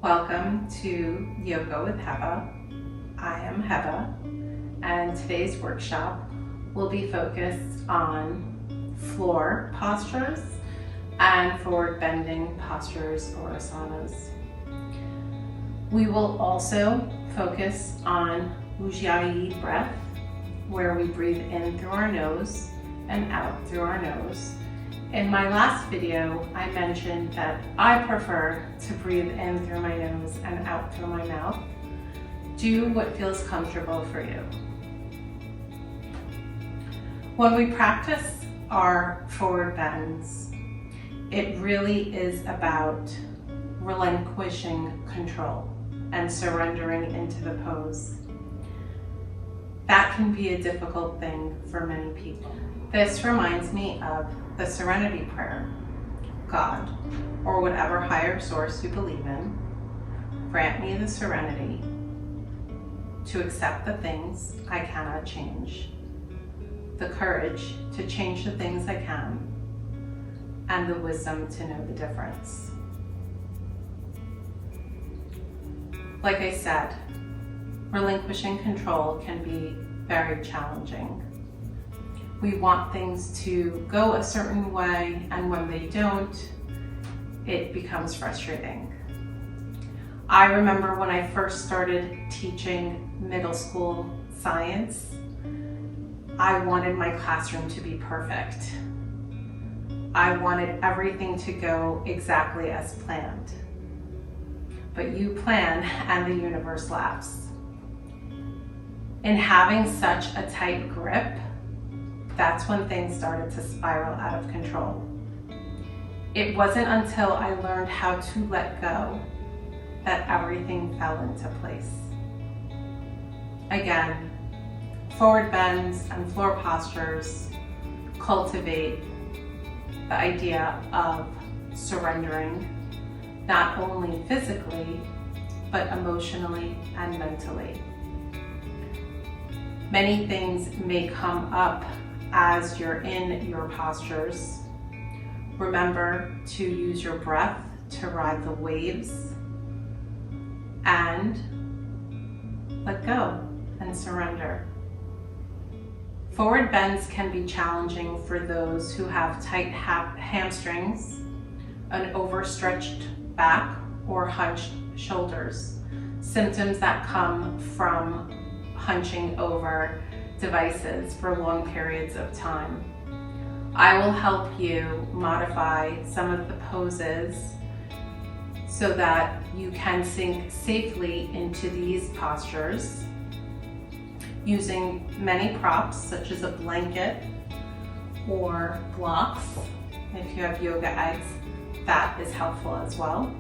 Welcome to Yoga with Heba. I am Heba, and today's workshop will be focused on floor postures and forward bending postures or asanas. We will also focus on Ujjayi breath, where we breathe in through our nose and out through our nose. In my last video, I mentioned that I prefer to breathe in through my nose and out through my mouth. Do what feels comfortable for you. When we practice our forward bends, it really is about relinquishing control and surrendering into the pose. That can be a difficult thing for many people. This reminds me of the Serenity Prayer. God, or whatever higher source you believe in, grant me the serenity to accept the things I cannot change, the courage to change the things I can, and the wisdom to know the difference. Like I said, relinquishing control can be very challenging. We want things to go a certain way, and when they don't, it becomes frustrating. I remember when I first started teaching middle school science, I wanted my classroom to be perfect. I wanted everything to go exactly as planned. But you plan and the universe laughs. In having such a tight grip, that's when things started to spiral out of control. It wasn't until I learned how to let go that everything fell into place. Again, forward bends and floor postures cultivate the idea of surrendering, not only physically, but emotionally and mentally. Many things may come up as you're in your postures. Remember to use your breath to ride the waves and let go and surrender. Forward bends can be challenging for those who have tight hamstrings, an overstretched back, or hunched shoulders, symptoms that come from hunching over devices for long periods of time. I will help you modify some of the poses so that you can sink safely into these postures using many props such as a blanket or blocks. If you have yoga eggs, that is helpful as well.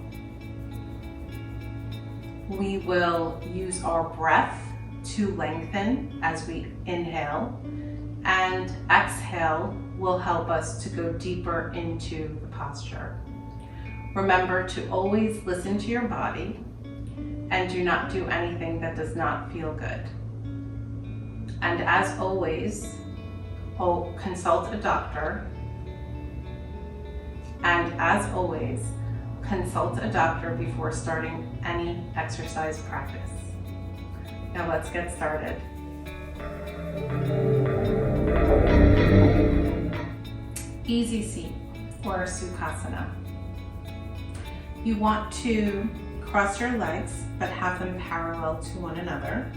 We will use our breath to lengthen as we inhale, and exhale will help us to go deeper into the posture. Remember to always listen to your body and do not do anything that does not feel good. And as always, consult a doctor. And as always, consult a doctor before starting any exercise practice. Now let's get started. Easy seat or Sukhasana. You want to cross your legs but have them parallel to one another.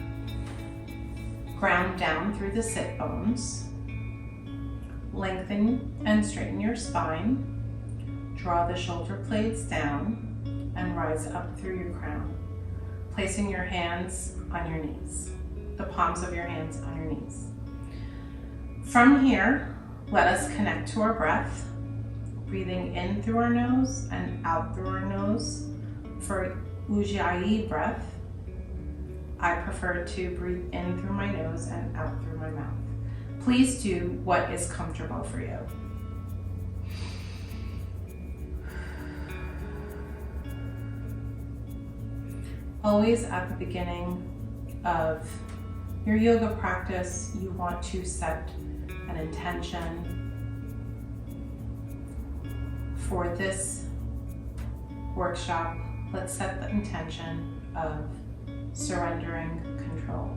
Ground down through the sit bones. Lengthen and straighten your spine. Draw the shoulder blades down and rise up through your crown, placing your hands on your knees, the palms of your hands on your knees. From here, let us connect to our breath, breathing in through our nose and out through our nose. For Ujjayi breath, I prefer to breathe in through my nose and out through my mouth. Please do what is comfortable for you. Always at the beginning of your yoga practice, you want to set an intention for this workshop let's set the intention of surrendering control.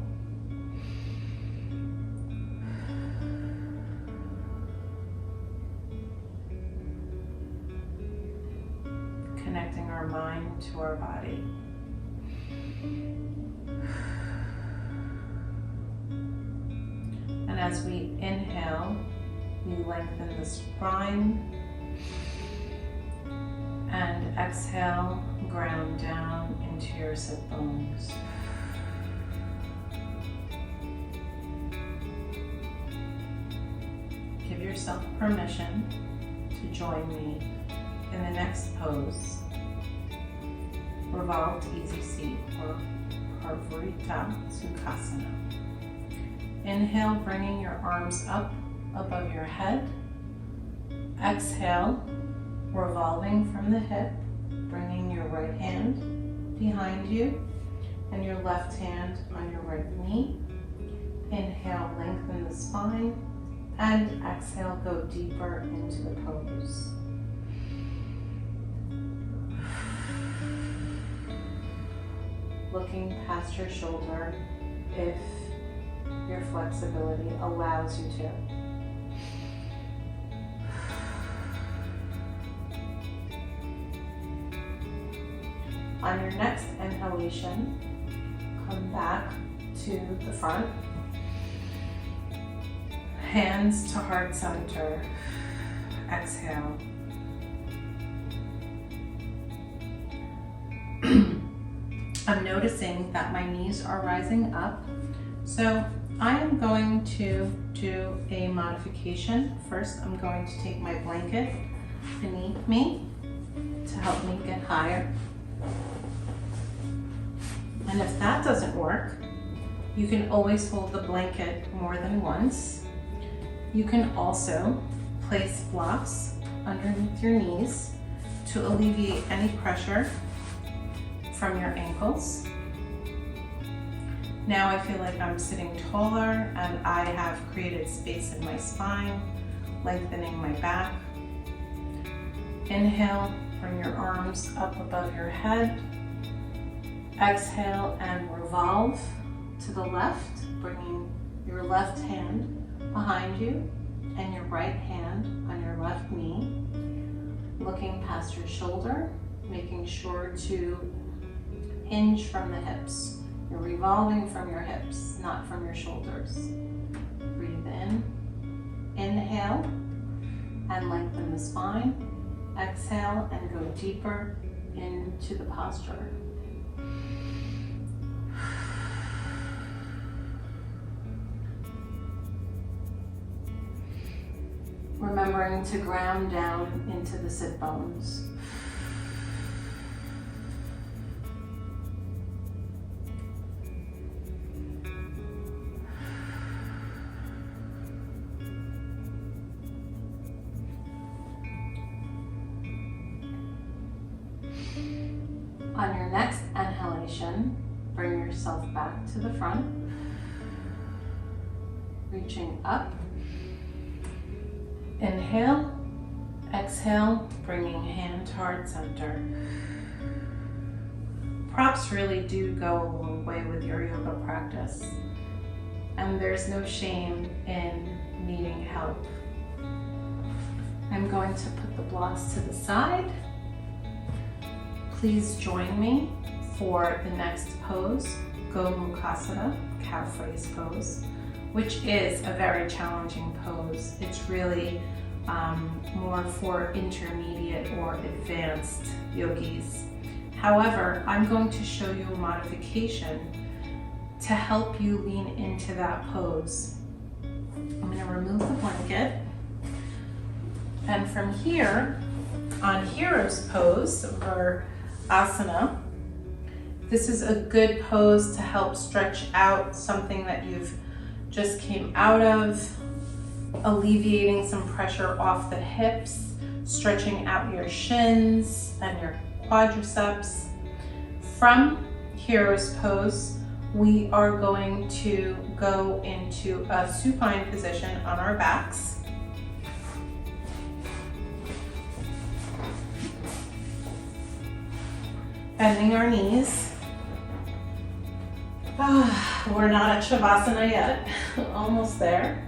Connecting our mind to our body. And as we inhale, we lengthen the spine, and exhale, ground down into your sit bones. Give yourself permission to join me in the next pose, revolved easy seat or Parvarita Sukhasana. Inhale, bringing your arms up above your head. Exhale, revolving from the hip, bringing your right hand behind you and your left hand on your right knee. Inhale, lengthen the spine, and exhale, go deeper into the pose. Looking past your shoulder if your flexibility allows you to. On your next inhalation, come back to the front. Hands to heart center. Exhale. I'm noticing that my knees are rising up, so I am going to do a modification. First, I'm going to take my blanket beneath me to help me get higher. And if that doesn't work, you can always hold the blanket more than once. You can also place blocks underneath your knees to alleviate any pressure from your ankles. Now I feel like I'm sitting taller and I have created space in my spine, lengthening my back. Inhale, bring your arms up above your head. Exhale and revolve to the left, bringing your left hand behind you and your right hand on your left knee. Looking past your shoulder, making sure to hinge from the hips. You're revolving from your hips, not from your shoulders. Breathe in, inhale, and lengthen the spine. Exhale and go deeper into the posture. Remembering to ground down into the sit bones. On your next inhalation, bring yourself back to the front, reaching up. Inhale, exhale, bringing hand to heart center. Props really do go a long way with your yoga practice, and there's no shame in needing help. I'm going to put the blocks to the side. Please join me for the next pose, Gomukhasana, calf raise pose, which is a very challenging pose. It's really more for intermediate or advanced yogis. However, I'm going to show you a modification to help you lean into that pose. I'm going to remove the blanket, and from here, on Hero's pose, or asana, this is a good pose to help stretch out something that you've just came out of, alleviating some pressure off the hips, stretching out your shins and your quadriceps. From Hero's pose, we are going to go into a supine position on our backs. bending our knees. We're not at Shavasana yet, almost there.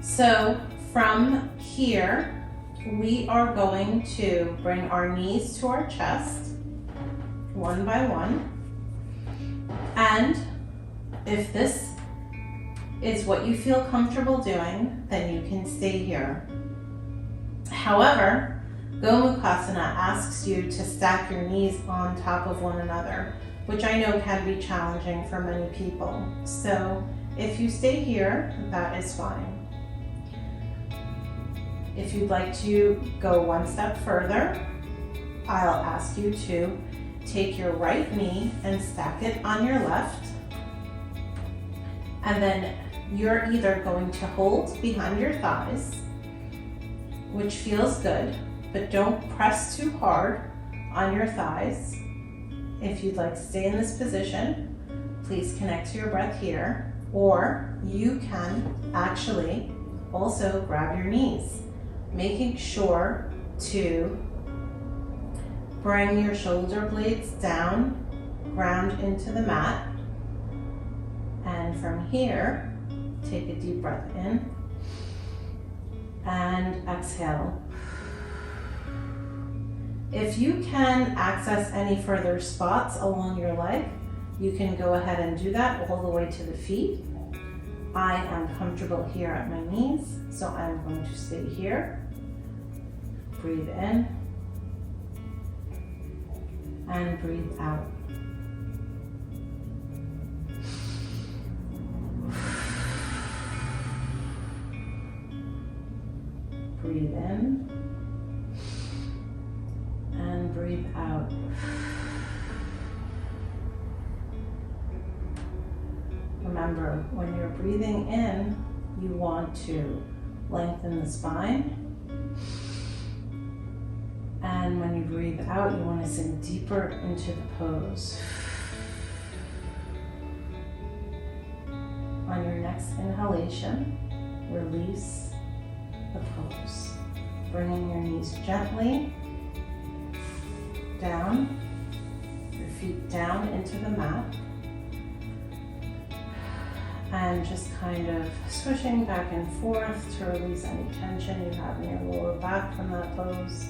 So from here, we are going to bring our knees to our chest, one by one. And if this is what you feel comfortable doing, then you can stay here. However, Gomukhasana asks you to stack your knees on top of one another, which I know can be challenging for many people. So if you stay here, that is fine. If you'd like to go one step further, I'll ask you to take your right knee and stack it on your left. And then you're either going to hold behind your thighs, which feels good, but don't press too hard on your thighs. If you'd like to stay in this position, please connect to your breath here, or you can actually also grab your knees, making sure to bring your shoulder blades down, ground into the mat, and from here, take a deep breath in and exhale. If you can access any further spots along your leg, you can go ahead and do that all the way to the feet. I am comfortable here at my knees, so I'm going to stay here. Breathe in and breathe out. Breathe in and breathe out. Remember, when you're breathing in, you want to lengthen the spine. And when you breathe out, you want to sink deeper into the pose. On your next inhalation, release the pose. Bringing your knees gently down, your feet down into the mat, and just kind of swishing back and forth to release any tension you have in your lower back from that pose.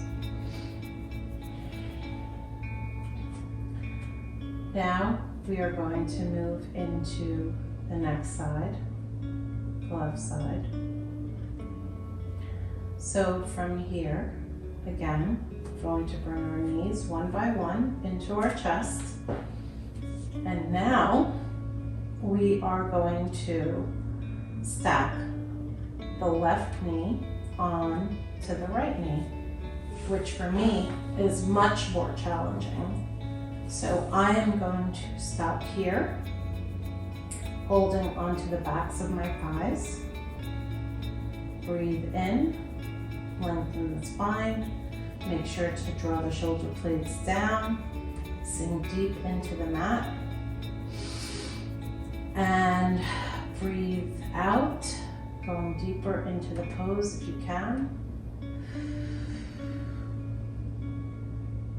Now we are going to move into the next side, the left side. So from here, again, going to bring our knees one by one into our chest. And now we are going to stack the left knee on to the right knee, which for me is much more challenging. So I am going to stop here, holding onto the backs of my thighs. Breathe in, lengthen the spine. Make sure to draw the shoulder blades down, sink deep into the mat, and breathe out, going deeper into the pose if you can.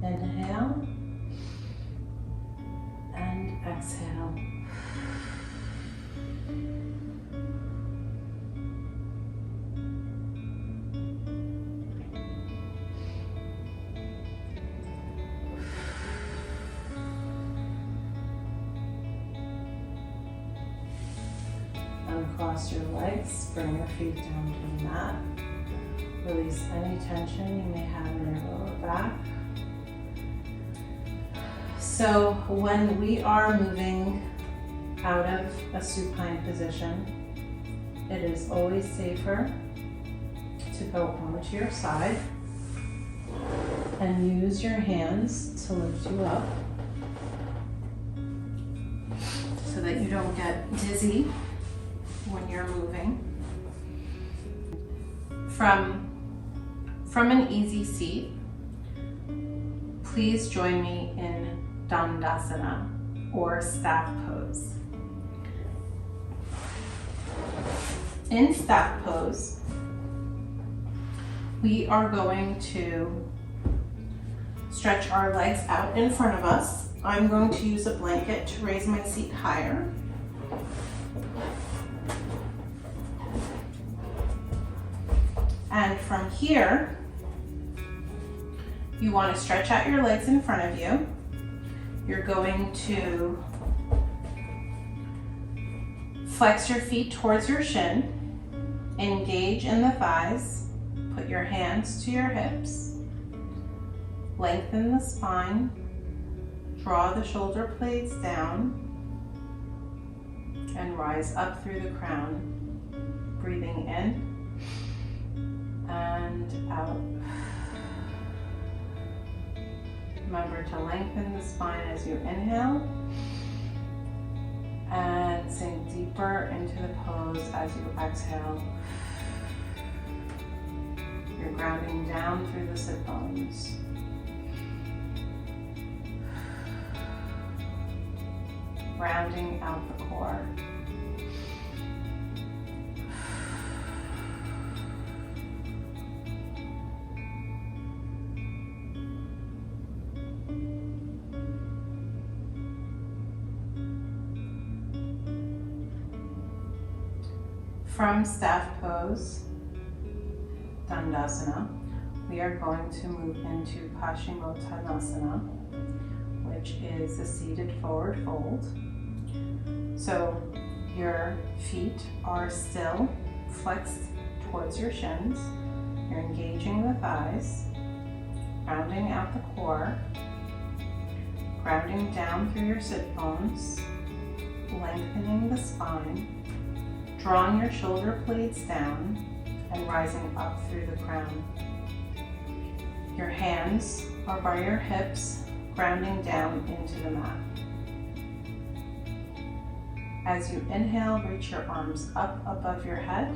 Inhale and exhale. Uncross your legs, bring your feet down to the mat. Release any tension you may have in your lower back. So when we are moving out of a supine position, it is always safer to go onto your side and use your hands to lift you up so that you don't get dizzy when you're moving. From an easy seat, please join me in Dandasana, or staff pose. In staff pose, we are going to stretch our legs out in front of us. I'm going to use a blanket to raise my seat higher. And from here, you want to stretch out your legs in front of you. You're going to flex your feet towards your shin, engage in the thighs, put your hands to your hips, lengthen the spine, draw the shoulder blades down, and rise up through the crown, breathing in and out. Remember to lengthen the spine as you inhale and sink deeper into the pose as you exhale. You're grounding down through the sit bones. Rounding out the core. From staff pose, Dandasana, we are going to move into Paschimottanasana, which is a seated forward fold. So your feet are still flexed towards your shins. You're engaging the thighs, rounding out the core, grounding down through your sit bones, lengthening the spine, drawing your shoulder blades down and rising up through the crown. Your hands are by your hips, grounding down into the mat. As you inhale, reach your arms up above your head.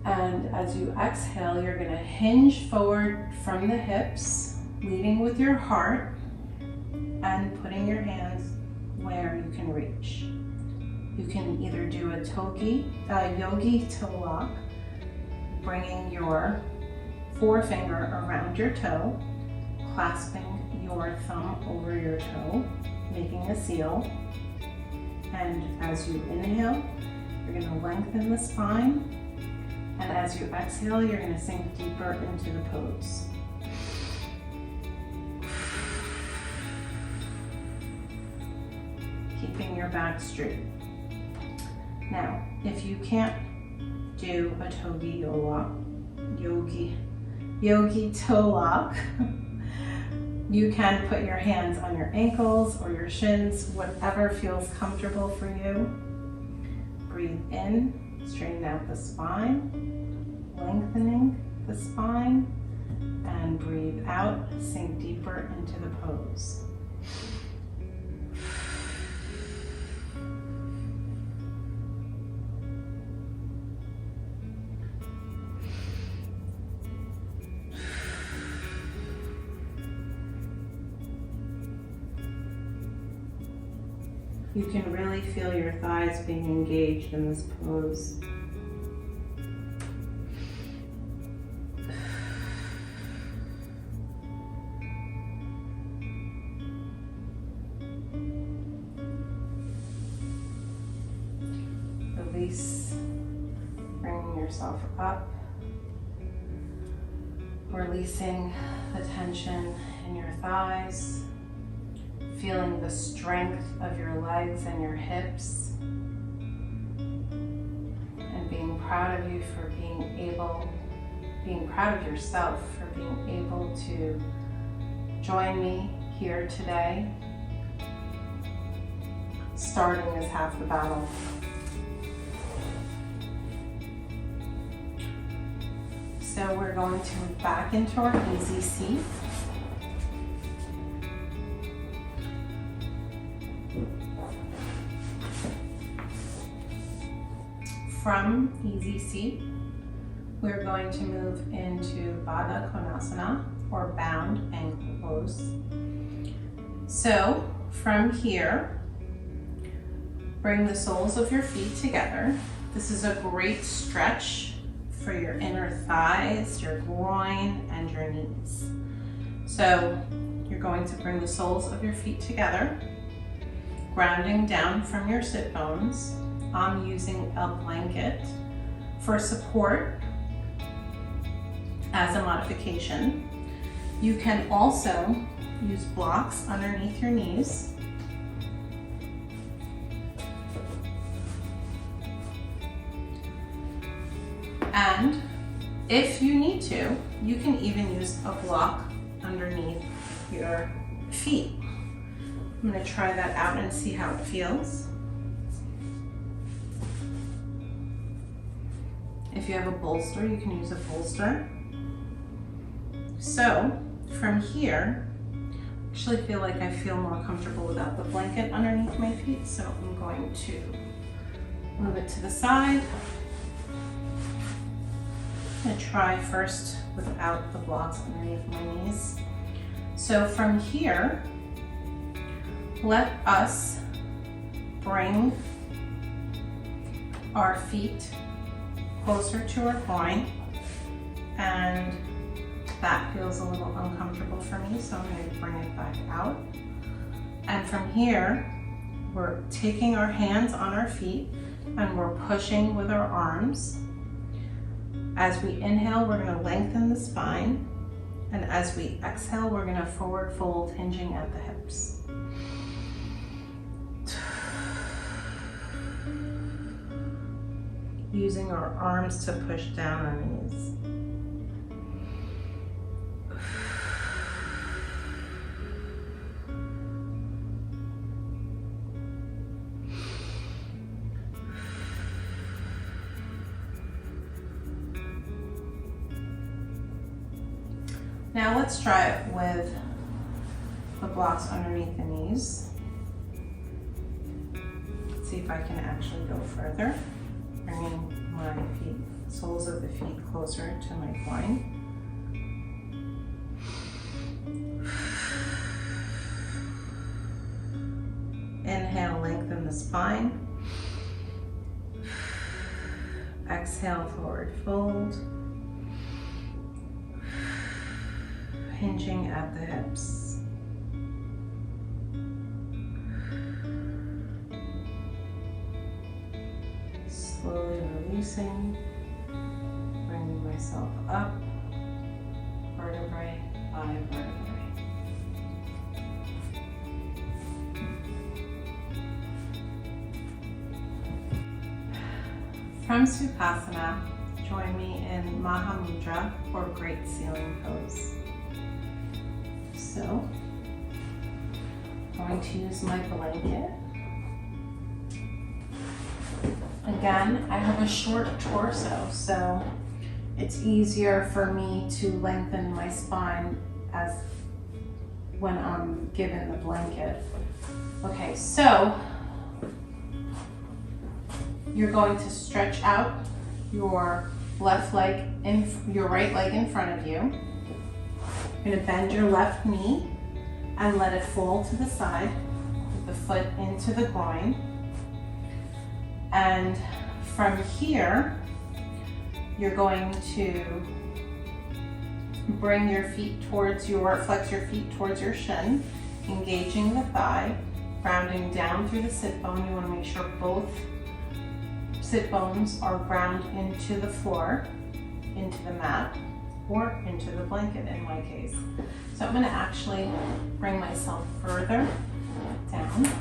And as you exhale, you're going to hinge forward from the hips, leading with your heart and putting your hands where you can reach. You can either do a yogi toe lock, bringing your forefinger around your toe, clasping your thumb over your toe, making a seal. And as you inhale, you're going to lengthen the spine. And as you exhale, you're going to sink deeper into the pose. Keeping your back straight. Now, if you can't do a yogi toe lock, you can put your hands on your ankles or your shins, whatever feels comfortable for you. Breathe in, straighten out the spine, lengthening the spine, and breathe out, sink deeper into the pose. You can really feel your thighs being engaged in this pose. Release, bringing yourself up, releasing the tension in your thighs. Feeling the strength of your legs and your hips, and being proud of you for being proud of yourself for being able to join me here today. Starting is half the battle. So we're going to move back into our easy seat. From easy seat, we're going to move into Baddha Konasana, or bound ankle pose. So from here, bring the soles of your feet together. This is a great stretch for your inner thighs, your groin, and your knees. So you're going to bring the soles of your feet together, grounding down from your sit bones. I'm using a blanket for support as a modification. You can also use blocks underneath your knees. And if you need to, you can even use a block underneath your feet. I'm going to try that out and see how it feels. If you have a bolster, you can use a bolster. So from here, I actually feel like I feel more comfortable without the blanket underneath my feet, so I'm going to move it to the side. I'm going to try first without the blocks underneath my knees. So from here, let us bring our feet closer to our groin, and that feels a little uncomfortable for me, so I'm going to bring it back out. And from here, we're taking our hands on our feet and we're pushing with our arms. As we inhale, we're going to lengthen the spine, and as we exhale, we're going to forward fold, hinging at the hips. Using our arms to push down on knees. Now let's try it with the blocks underneath the knees. Let's see if I can actually go further. Bringing my feet, soles of the feet closer to my groin. Inhale, lengthen the spine. Exhale, forward fold. Hinging at the hips. Slowly releasing, bringing myself up, vertebrae by vertebrae. From Sukhasana, join me in Maha Mudra, or Great Ceiling Pose. So, I'm going to use my blanket. Again, I have a short torso, so it's easier for me to lengthen my spine as when I'm given the blanket. Okay, so you're going to stretch out your left leg, your right leg in front of you. You're going to bend your left knee and let it fall to the side with the foot into the groin. And from here, you're going to bring your feet towards flex your feet towards your shin, engaging the thigh, rounding down through the sit bone. You want to make sure both sit bones are ground into the floor, into the mat, or into the blanket in my case. So I'm going to actually bring myself further down.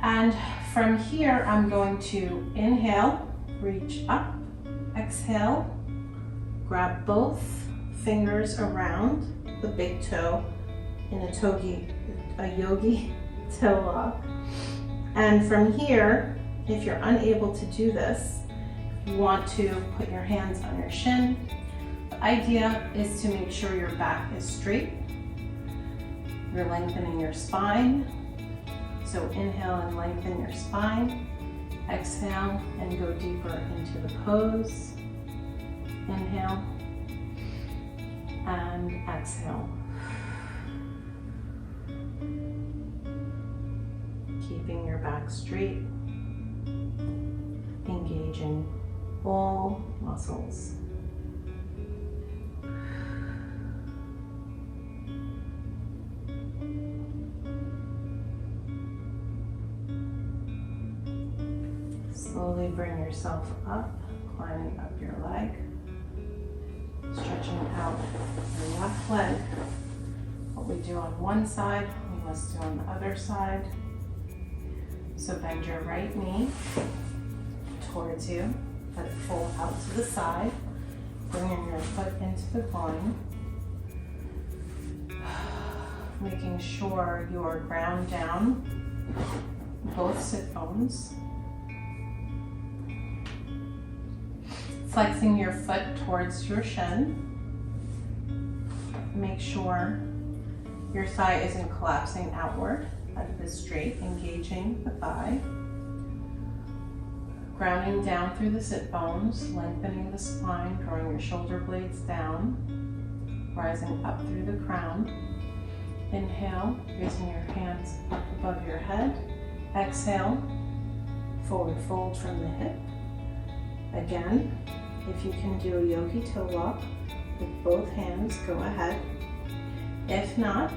And from here, I'm going to inhale, reach up, exhale, grab both fingers around the big toe in a yogi toe lock. And from here, if you're unable to do this, you want to put your hands on your shin. The idea is to make sure your back is straight. You're lengthening your spine. So inhale and lengthen your spine. Exhale and go deeper into the pose. Inhale and exhale. Keeping your back straight, engaging all muscles. Slowly bring yourself up, climbing up your leg, stretching out your left leg. What we do on one side, we must do on the other side. So bend your right knee towards you, let it pull out to the side, bringing your foot into the groin, making sure you are ground down, both sit bones. Flexing your foot towards your shin. Make sure your thigh isn't collapsing outward, that it is straight, engaging the thigh. Grounding down through the sit bones, lengthening the spine, drawing your shoulder blades down, rising up through the crown. Inhale, raising your hands up above your head. Exhale, forward fold from the hip. Again, if you can do a yogi toe walk with both hands, go ahead. If not,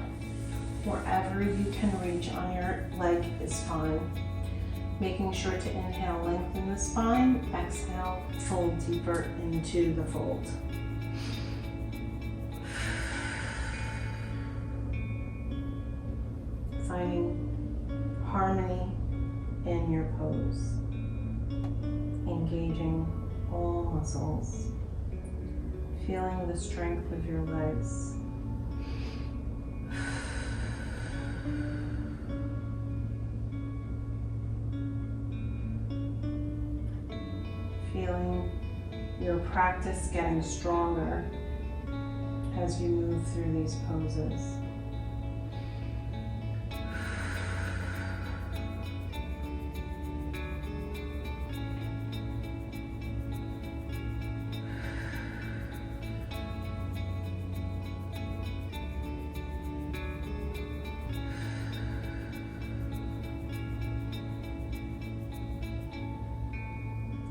wherever you can reach on your leg is fine. Making sure to inhale, lengthen the spine. Exhale, fold deeper into the fold. Finding harmony in your pose. Engaging all muscles. Feeling the strength of your legs. Feeling your practice getting stronger as you move through these poses.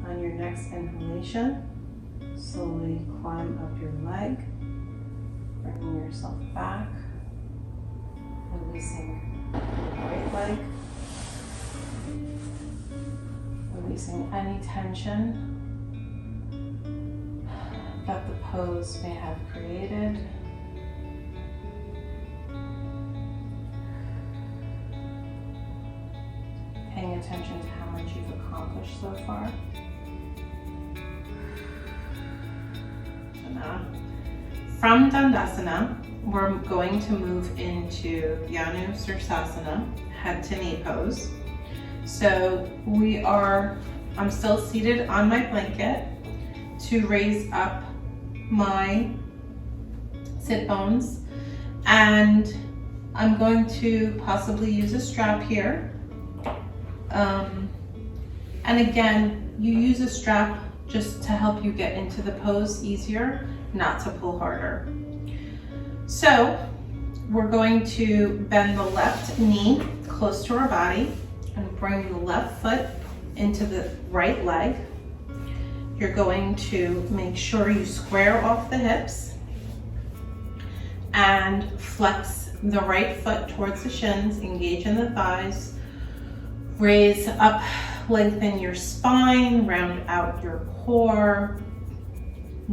On your next inhalation, slowly climb up your leg, bringing yourself back, releasing your right leg, releasing any tension that the pose may have created. Paying attention to how much you've accomplished so far. From Dandasana, we're going to move into Janu Sirsasana, head to knee pose. So I'm still seated on my blanket to raise up my sit bones, and I'm going to possibly use a strap here. And again, you use a strap just to help you get into the pose easier, not to pull harder. So we're going to bend the left knee close to our body and bring the left foot into the right leg. You're going to make sure you square off the hips and flex the right foot towards the shins, engage in the thighs, raise up, lengthen your spine, round out your core,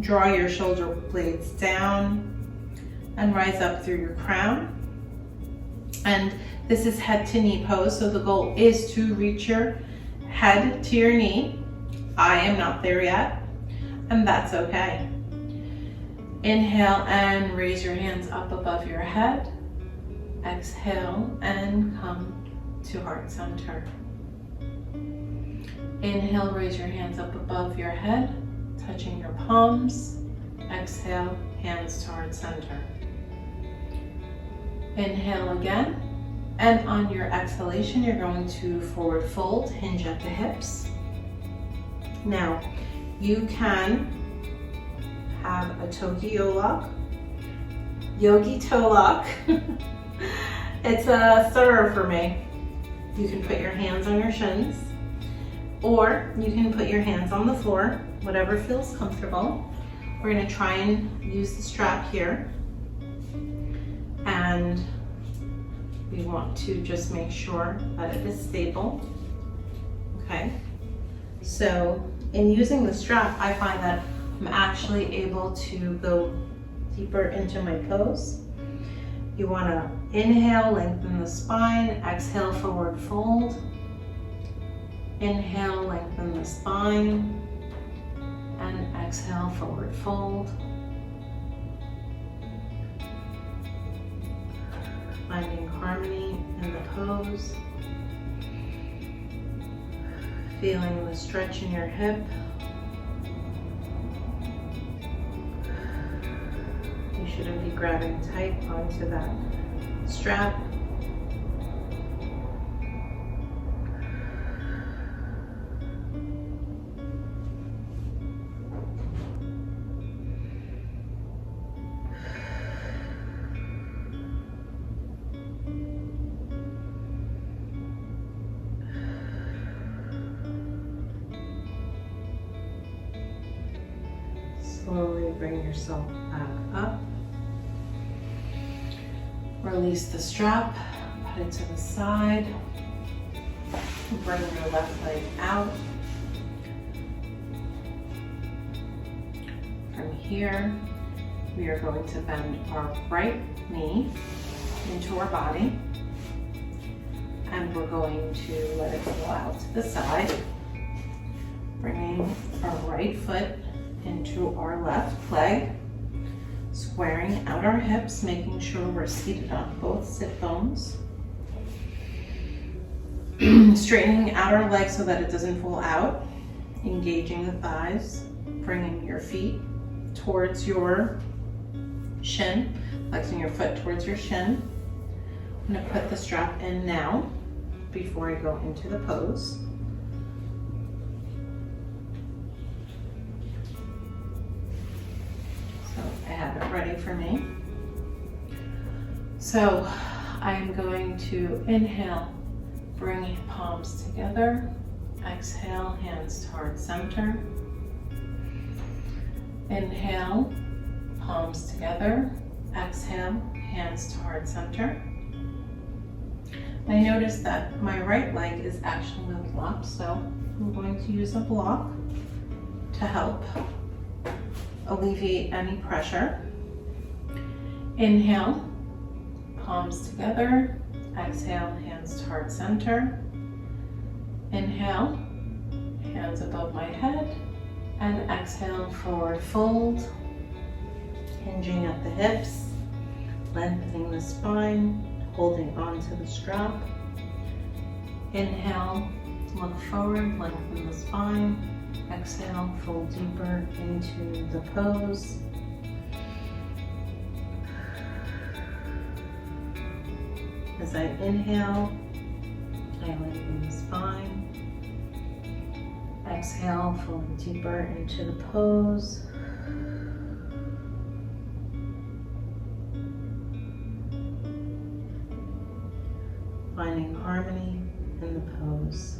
draw your shoulder blades down, and rise up through your crown. And this is head to knee pose, so the goal is to reach your head to your knee. I am not there yet, and that's okay. Inhale and raise your hands up above your head. Exhale and come to heart center. Inhale, raise your hands up above your head, touching your palms. Exhale, hands to heart center. Inhale again, and on your exhalation, you're going to forward fold, hinge at the hips. Now, you can have a yogi toe lock. It's a thorough for me. You can put your hands on your shins, or you can put your hands on the floor whatever feels comfortable. We're going to try and use the strap here, and we want to just make sure that it is stable. Okay, so in using the strap, I find that I'm actually able to go deeper into my pose. You want to inhale, lengthen the spine, exhale, forward fold. Inhale, lengthen the spine, and exhale, forward fold. Finding harmony in the pose. Feeling the stretch in your hip. You shouldn't be grabbing tight onto that strap. Slowly bring yourself back up. Release the strap, put it to the side. Bring your left leg out. From here, we are going to bend our right knee into our body. And we're going to let it go out to the side. Bringing our right foot into our left leg, squaring out our hips, making sure we're seated on both sit bones. Straightening out our leg so that it doesn't fall out, engaging the thighs, bringing your feet towards your shin, flexing your foot towards your shin. I'm going to put the strap in now before I go into the pose. I have it ready for me. So I'm going to inhale, bring palms together. Exhale, hands toward center. Inhale, palms together. Exhale, hands toward center. I notice that my right leg is actually a little up, so I'm going to use a block to help alleviate any pressure. Inhale, palms together. Exhale, hands toward center. Inhale, hands above my head. And exhale, forward fold. Hinging at the hips, lengthening the spine, holding onto the strap. Inhale, look forward, lengthen the spine. Exhale, fold deeper into the pose. As I inhale, I lengthen the spine. Exhale, fold deeper into the pose. Finding harmony in the pose.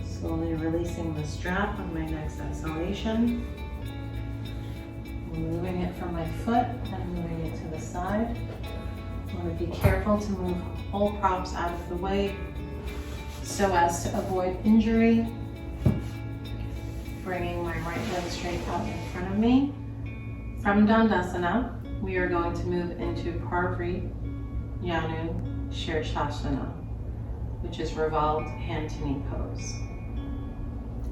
Slowly releasing the strap on my next exhalation. Moving it from my foot and moving it to the side. I want to be careful to move all props out of the way so as to avoid injury. Bringing my right leg straight out in front of me. From Dandasana, we are going to move into Parvriyanu Shirshasana, which is revolved hand to knee pose.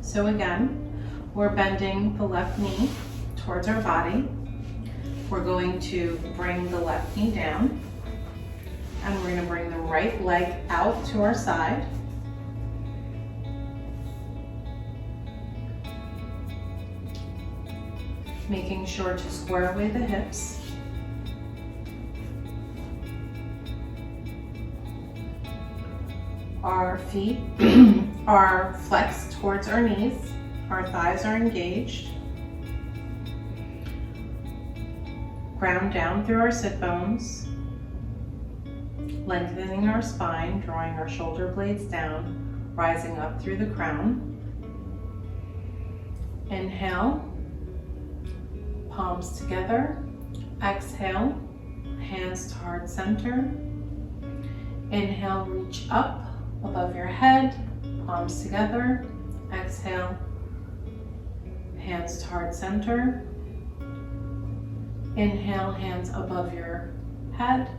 So again, we're bending the left knee towards our body. We're going to bring the left knee down, and we're going to bring the right leg out to our side. Making sure to square away the hips. Our feet are flexed towards our knees. Our thighs are engaged. Ground down through our sit bones. Lengthening our spine, drawing our shoulder blades down, rising up through the crown. Inhale, palms together. Exhale, hands to heart center. Inhale, reach up above your head, palms together. Exhale, hands to heart center. Inhale, hands above your head.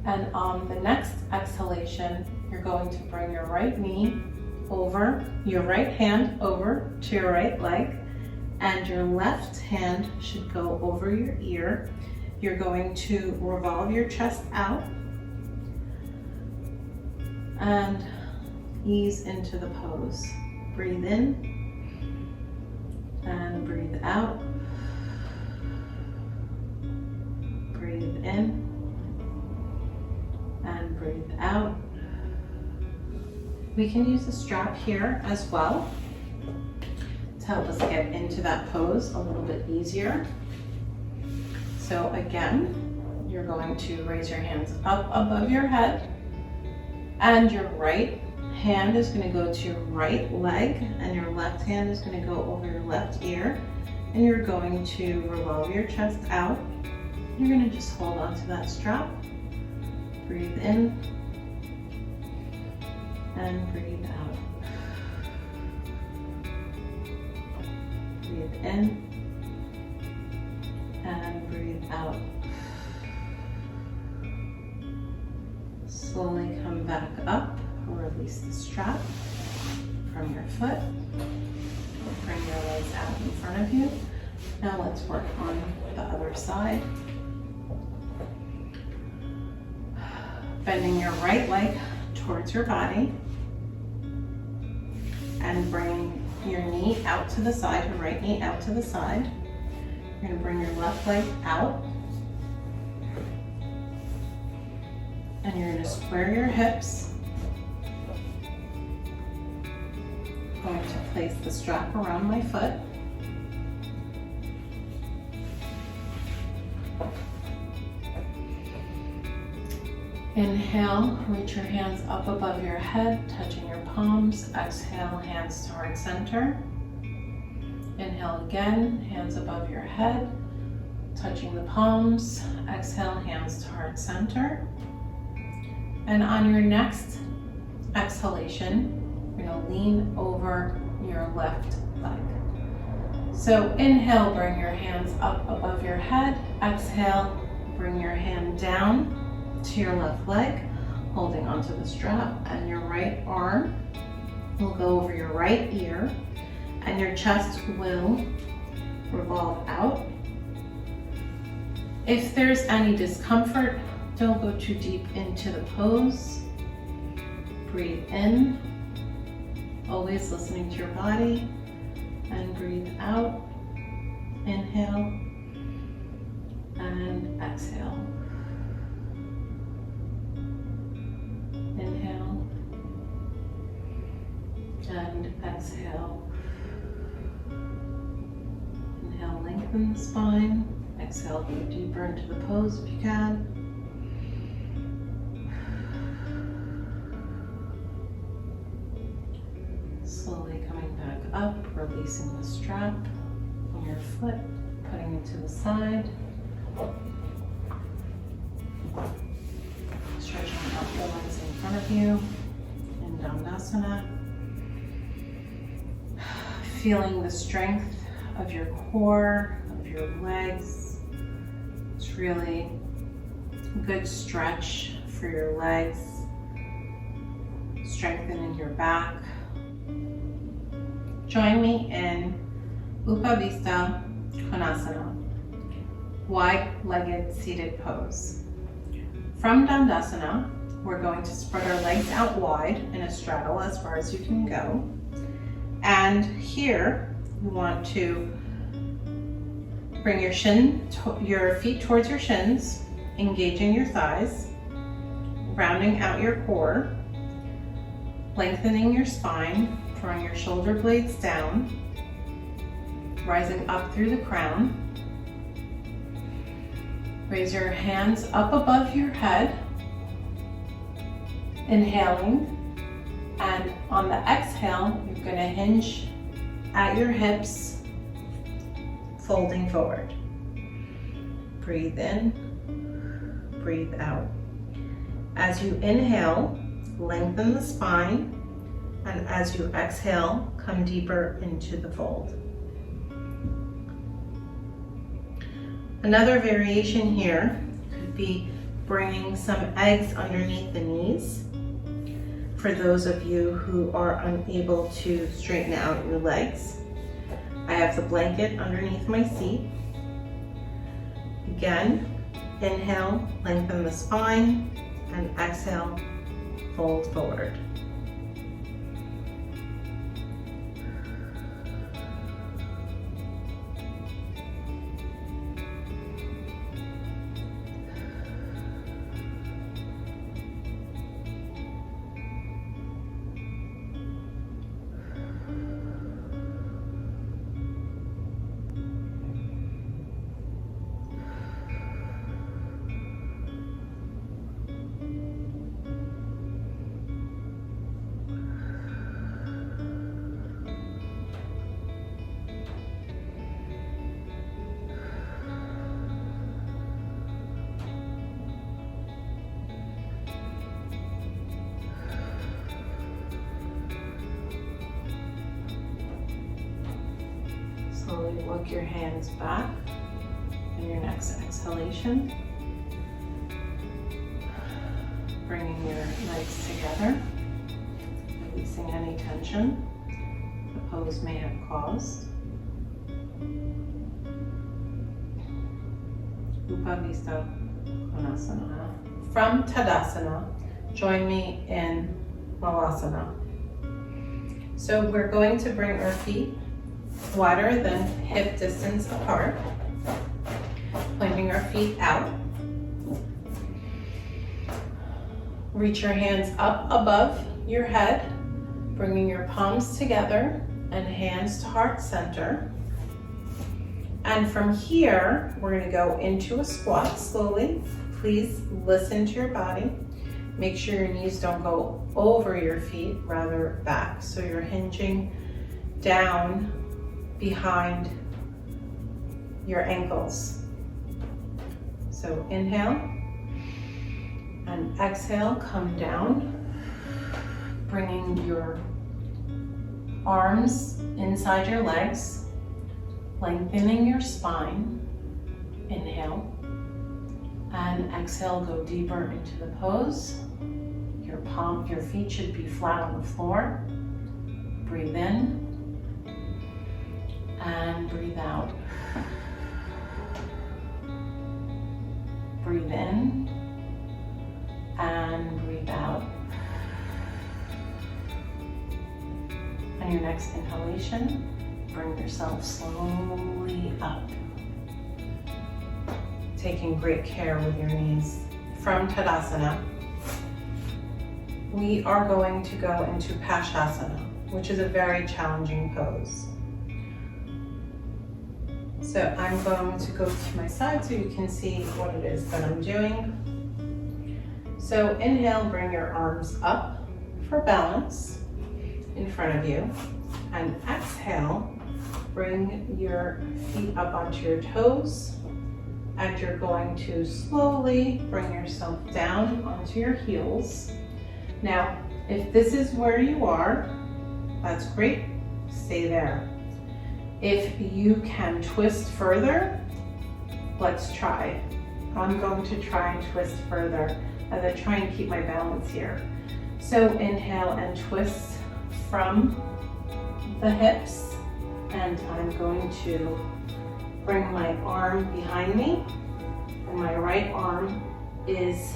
And on the next exhalation, you're going to bring your right knee over, your right hand over to your right leg, and your left hand should go over your ear. You're going to revolve your chest out and ease into the pose. Breathe in and breathe out. Breathe in and breathe out. We can use a strap here as well to help us get into that pose a little bit easier. So again, you're going to raise your hands up above your head, and your right hand is going to go to your right leg, and your left hand is going to go over your left ear, and you're going to revolve your chest out. You're going to just hold on to that strap. Breathe in and breathe out. Breathe in and breathe out. Slowly come back up, release the strap from your foot. Bring your legs out in front of you. Now let's work on the other side. Bending your right leg towards your body and bring your knee out to the side, your right knee out to the side. You're going to bring your left leg out, and you're going to square your hips. I'm going to place the strap around my foot. Inhale, reach your hands up above your head, touching your palms. Exhale, hands to heart center. Inhale again, hands above your head, touching the palms. Exhale, hands to heart center. And on your next exhalation, you're going to lean over your left leg. So inhale, bring your hands up above your head. Exhale, bring your hand down to your left leg, holding onto the strap, and your right arm will go over your right ear, and your chest will revolve out. If there's any discomfort, don't go too deep into the pose. Breathe in, always listening to your body, and breathe out. Inhale and exhale. Inhale and exhale. Inhale, lengthen the spine. Exhale, go deeper into the pose if you can. Slowly coming back up, releasing the strap on your foot, putting it to the side. Stretching out the legs in front of you in Dandasana. Feeling the strength of your core, of your legs. It's really a good stretch for your legs, strengthening your back. Join me in Upavista Konasana, wide-legged seated pose. From Dandasana, we're going to spread our legs out wide in a straddle as far as you can go. And here, you want to bring your feet towards your shins, engaging your thighs, rounding out your core. lengthening your spine, drawing your shoulder blades down, rising up through the crown. Raise your hands up above your head, inhaling, and on the exhale, you're going to hinge at your hips, folding forward. Breathe in, breathe out. As you inhale, lengthen the spine, and as you exhale, come deeper into the fold. Another variation here could be bringing some eggs underneath the knees. For those of you who are unable to straighten out your legs, I have the blanket underneath my seat. Again, inhale, lengthen the spine, and exhale, fold forward. Slowly walk your hands back in your next exhalation. Bringing your legs together, releasing any tension the pose may have caused. Upavista Konasana. From Tadasana, join me in Malasana. So we're going to bring our feet wider than hip distance apart, pointing our feet out. Reach your hands up above your head, bringing your palms together and hands to heart center. And from here, we're going to go into a squat slowly. Please listen to your body. Make sure your knees don't go over your feet, rather back. So you're hinging down behind your ankles. So inhale and exhale, come down, bringing your arms inside your legs, lengthening your spine. Inhale and exhale, go deeper into the pose. Your feet should be flat on the floor. Breathe in and breathe out. Breathe in and breathe out. On your next inhalation, bring yourself slowly up. Taking great care with your knees. From Tadasana, we are going to go into Pashasana, which is a very challenging pose. So I'm going to go to my side so you can see what it is that I'm doing. So inhale, bring your arms up for balance in front of you. And exhale, bring your feet up onto your toes. And you're going to slowly bring yourself down onto your heels. Now, if this is where you are, that's great, stay there. If you can twist further, let's try. I'm going to try and twist further as I try and keep my balance here. So inhale and twist from the hips, and I'm going to bring my arm behind me, and my right arm is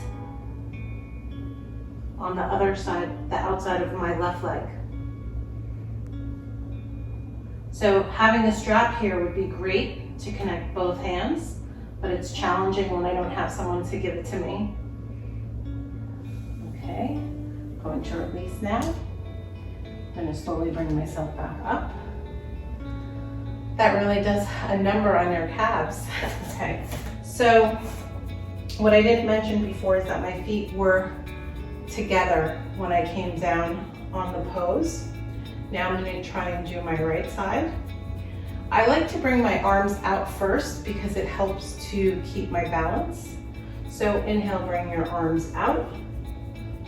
on the other side, the outside of my left leg. So having a strap here would be great to connect both hands, but it's challenging when I don't have someone to give it to me. Okay, going to release now. I'm gonna slowly bring myself back up. That really does a number on your calves. Okay, so what I didn't mention before is that my feet were together when I came down on the pose. Now I'm going to try and do my right side. I like to bring my arms out first because it helps to keep my balance. So inhale, bring your arms out.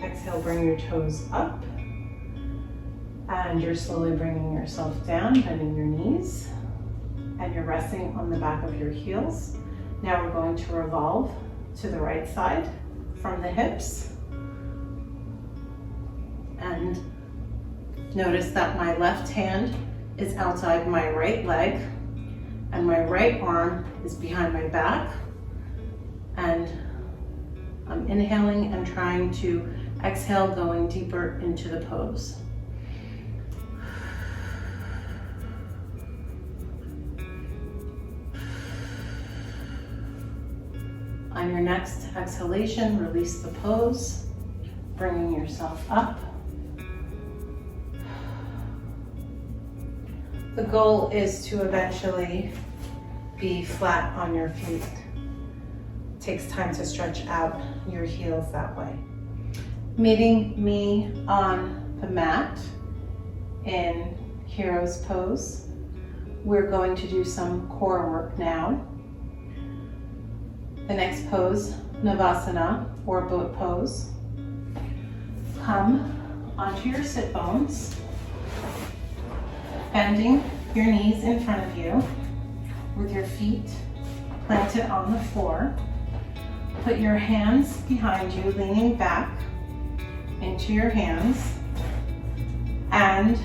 Exhale, bring your toes up. And you're slowly bringing yourself down, bending your knees. And you're resting on the back of your heels. Now we're going to revolve to the right side from the hips. And notice that my left hand is outside my right leg and my right arm is behind my back. And I'm inhaling and trying to exhale, going deeper into the pose. On your next exhalation, release the pose, bringing yourself up. The goal is to eventually be flat on your feet. It takes time to stretch out your heels that way. Meeting me on the mat in Hero's Pose. We're going to do some core work now. The next pose, Navasana, or boat pose. Come onto your sit bones, bending your knees in front of you with your feet planted on the floor. Put your hands behind you, leaning back into your hands and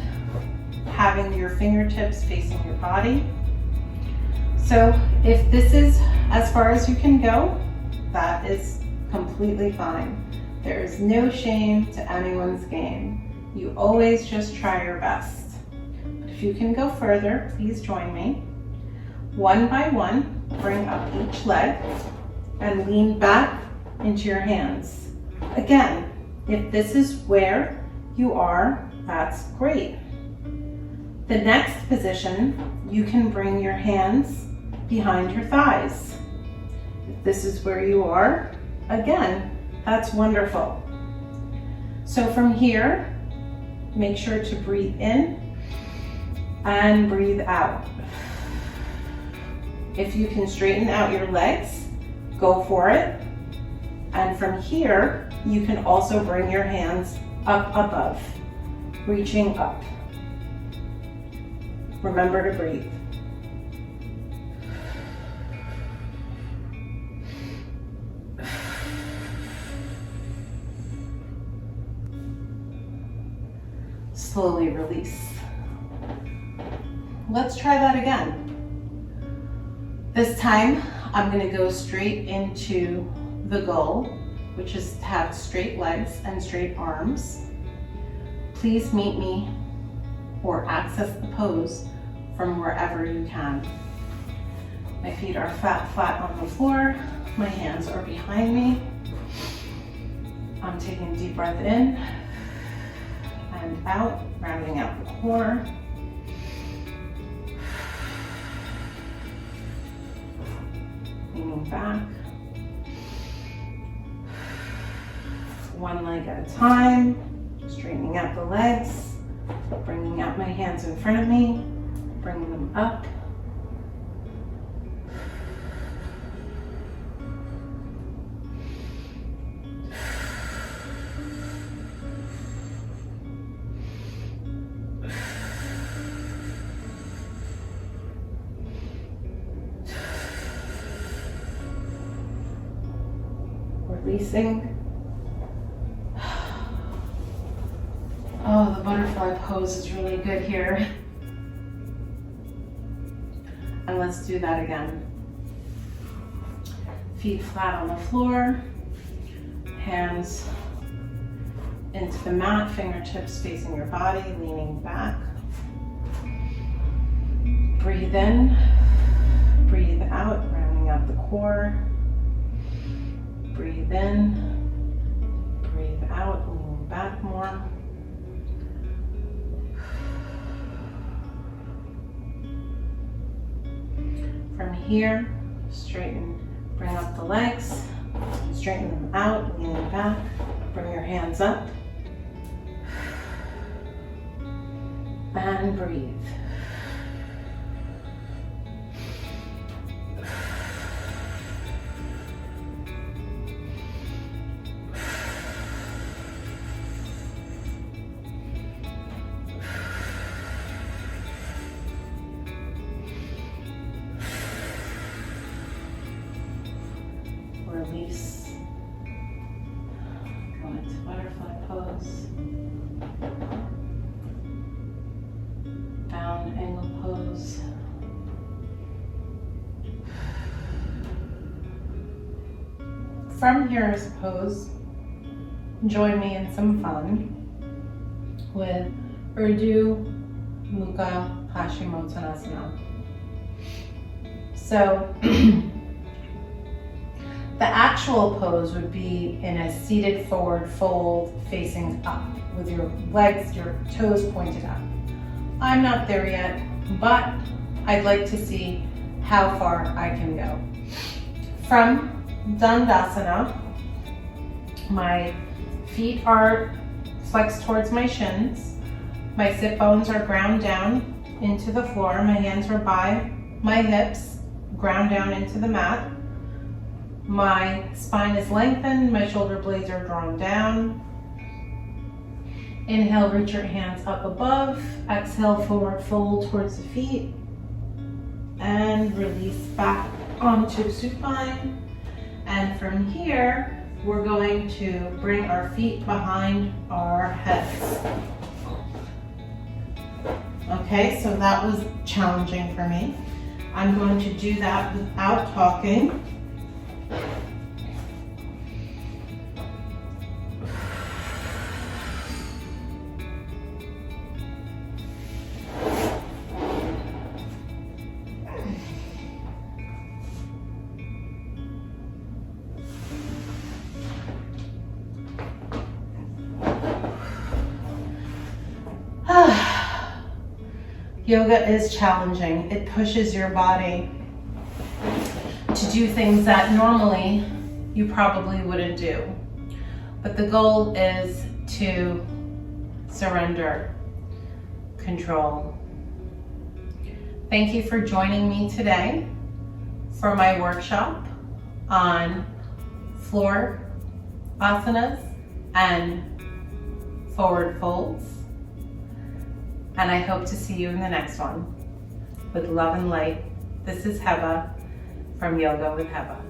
having your fingertips facing your body. So if this is as far as you can go, that is completely fine. There is no shame to anyone's game. You always just try your best. If you can go further, please join me. One by one, bring up each leg and lean back into your hands. Again, if this is where you are, that's great. The next position, you can bring your hands behind your thighs. If this is where you are, again, that's wonderful. So from here, make sure to breathe in and breathe out. If you can straighten out your legs, go for it. And from here, you can also bring your hands up above, reaching up. Remember to breathe. Slowly release. Let's try that again. This time, I'm going to go straight into the goal, which is to have straight legs and straight arms. Please meet me or access the pose from wherever you can. My feet are flat on the floor. My hands are behind me. I'm taking a deep breath in and out, rounding out the core. Leaning back. One leg at a time, straightening out the legs, bringing out my hands in front of me, bringing them up. Releasing. Oh, the butterfly pose is really good here. And let's do that again. Feet flat on the floor, hands into the mat, fingertips facing your body, leaning back. Breathe in, breathe out, rounding out the core. Breathe in, breathe out, leaning back more. From here, straighten, bring up the legs, straighten them out, lean back, bring your hands up, and breathe. Release. Go into butterfly pose. Down angle pose. From here, I suppose, join me in some fun with Urdhva Mukha Paschimottanasana. So, the actual pose would be in a seated forward fold facing up with your legs, your toes pointed up. I'm not there yet, but I'd like to see how far I can go. From Dandasana, my feet are flexed towards my shins. My sit bones are ground down into the floor. My hands are by my hips, ground down into the mat. My spine is lengthened, my shoulder blades are drawn down. Inhale, reach your hands up above. Exhale, forward fold towards the feet. And release back onto supine. And from here, we're going to bring our feet behind our heads. Okay, so that was challenging for me. I'm going to do that without talking. Yoga is challenging. It pushes your body to do things that normally you probably wouldn't do. But the goal is to surrender control. Thank you for joining me today for my workshop on floor asanas and forward folds. And I hope to see you in the next one. With love and light, this is Heba from Yoga with Heba.